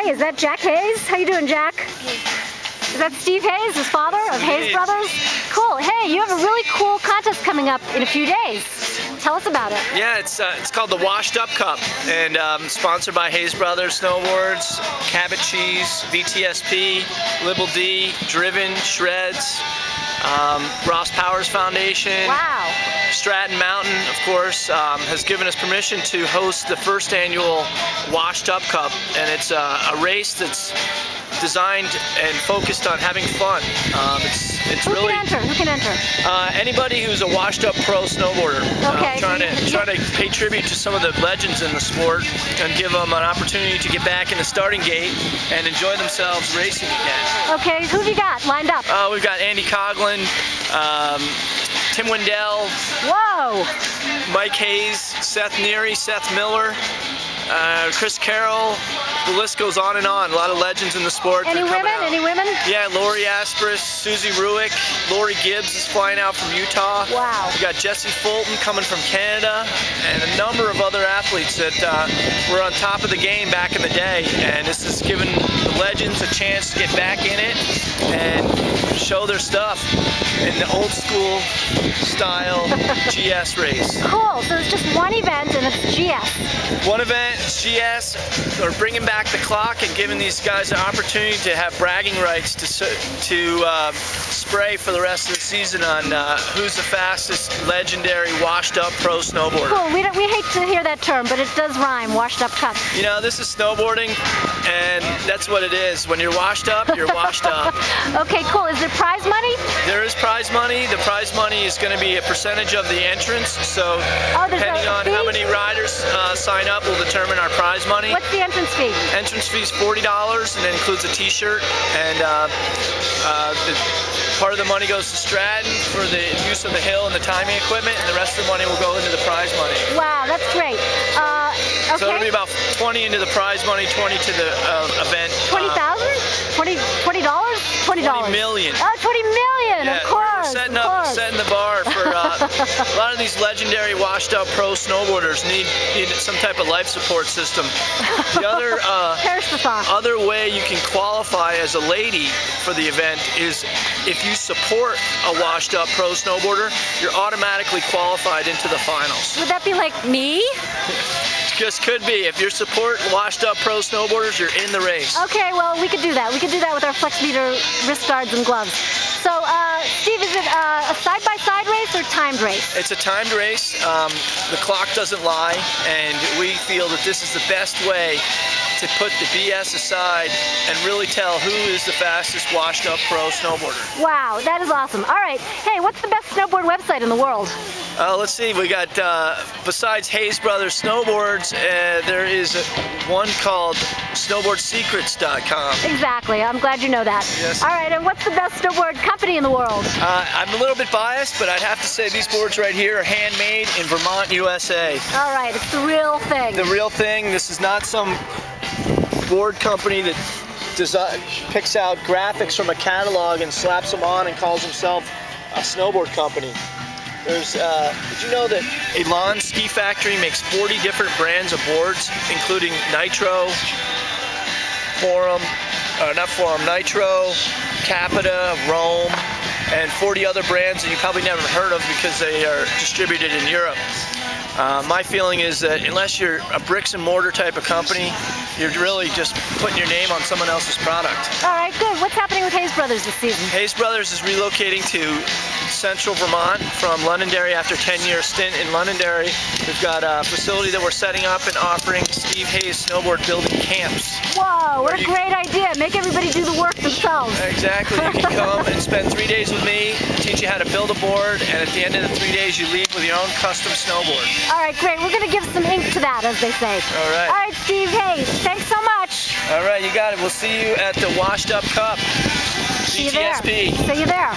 morning. Is that Jack Hayes? How you doing, Jack? Is that Steve Hayes, his father of Hayes Brothers? Cool. Hey, you have a really cool contest coming up in a few days. Tell us about it. Yeah, it's called the Washed Up Cup, and sponsored by Hayes Brothers, Snowboards, Cabot Cheese, VTSP, Libel D, Driven, Shreds, Ross Powers Foundation. Wow. Stratton Mountain, of course, has given us permission to host the first annual Washed Up Cup, and it's a race that's designed and focused on having fun. It's really. Who can enter? Anybody who's a washed-up pro snowboarder. Okay. Trying to pay tribute to some of the legends in the sport and give them an opportunity to get back in the starting gate and enjoy themselves racing again. Okay, who have you got lined up? We've got Andy Coughlin, Tim Wendell, Whoa! Mike Hayes, Seth Neary, Seth Miller, Chris Carroll. The list goes on and on. A lot of legends in the sport. Any women? Any women? Yeah, Lori Aspress, Susie Ruick, Lori Gibbs is flying out from Utah. Wow. We got Jesse Fulton coming from Canada, and a number of other athletes that were on top of the game back in the day. And this has given the legends a chance to get back in it and show their stuff in the old school style GS race. Cool. So it's just one event and it's GS. One event, GS, or bringing back the clock and giving these guys an opportunity to have bragging rights to spray for the rest of the season on who's the fastest legendary washed up pro snowboarder. Cool. We hate to hear that term, but it does rhyme, washed up cup. You know, this is snowboarding, and that's what it is. When you're washed up, you're washed up. Okay, cool. Is there prize money? There is prize money. The prize money is going to be a percentage of the entrance, so depending on how many riders sign up will determine our prize money. What's the entrance fee? Entrance fee is $40, and it includes a t-shirt, and part of the money goes to Stratton for the use of the hill and the timing equipment, and the rest of the money will go into the prize money. Wow, that's great. Okay. So it'll be about 20 into the prize money, 20 to the event. 20,000? $20? $20 million. Oh, 20 million, Yeah, of course. We're setting the bar for a lot of these legendary washed up pro snowboarders need some type of life support system. The other way you can qualify as a lady for the event is if you support a washed up pro snowboarder, you're automatically qualified into the finals. Would that be like me? Just could be. If you support washed up pro snowboarders, you're in the race. Okay, well, we could do that. We could do that with our flex meter wrist guards and gloves. So, Steve, is it a side-by-side race or timed race? It's a timed race. The clock doesn't lie, and we feel that this is the best way to put the BS aside and really tell who is the fastest washed up pro snowboarder. Wow, that is awesome. All right, hey, what's the best snowboard website in the world? Let's see, we got, besides Hayes Brothers Snowboards, there is one called snowboardsecrets.com. Exactly, I'm glad you know that. Yes. All right, and what's the best snowboard company in the world? I'm a little bit biased, but I'd have to say these boards right here are handmade in Vermont, USA. All right, it's the real thing. The real thing. This is not some board company that picks out graphics from a catalog and slaps them on and calls himself a snowboard company. There's, did you know that Elan Ski Factory makes 40 different brands of boards, including Nitro, Nitro, Capita, Rome, and 40 other brands that you probably never heard of because they are distributed in Europe. My feeling is that unless you're a bricks and mortar type of company, you're really just putting your name on someone else's product. All right, good. What's happening with Hayes Brothers this season? Hayes Brothers is relocating to central Vermont from Londonderry after a 10-year stint in Londonderry. We've got a facility that we're setting up and offering Steve Hayes snowboard building camps. Whoa, what a great idea. Make everybody do the work themselves. Exactly. You can come and spend 3 days with me, teach you how to build a board, and at the end of the 3 days you leave with your own custom snowboard. All right, great. We're going to give some ink to that, as they say. All right. All right, Steve Hayes, thanks so much. All right, you got it. We'll see you at the Washed Up Cup. See you there. VTSP. See you there.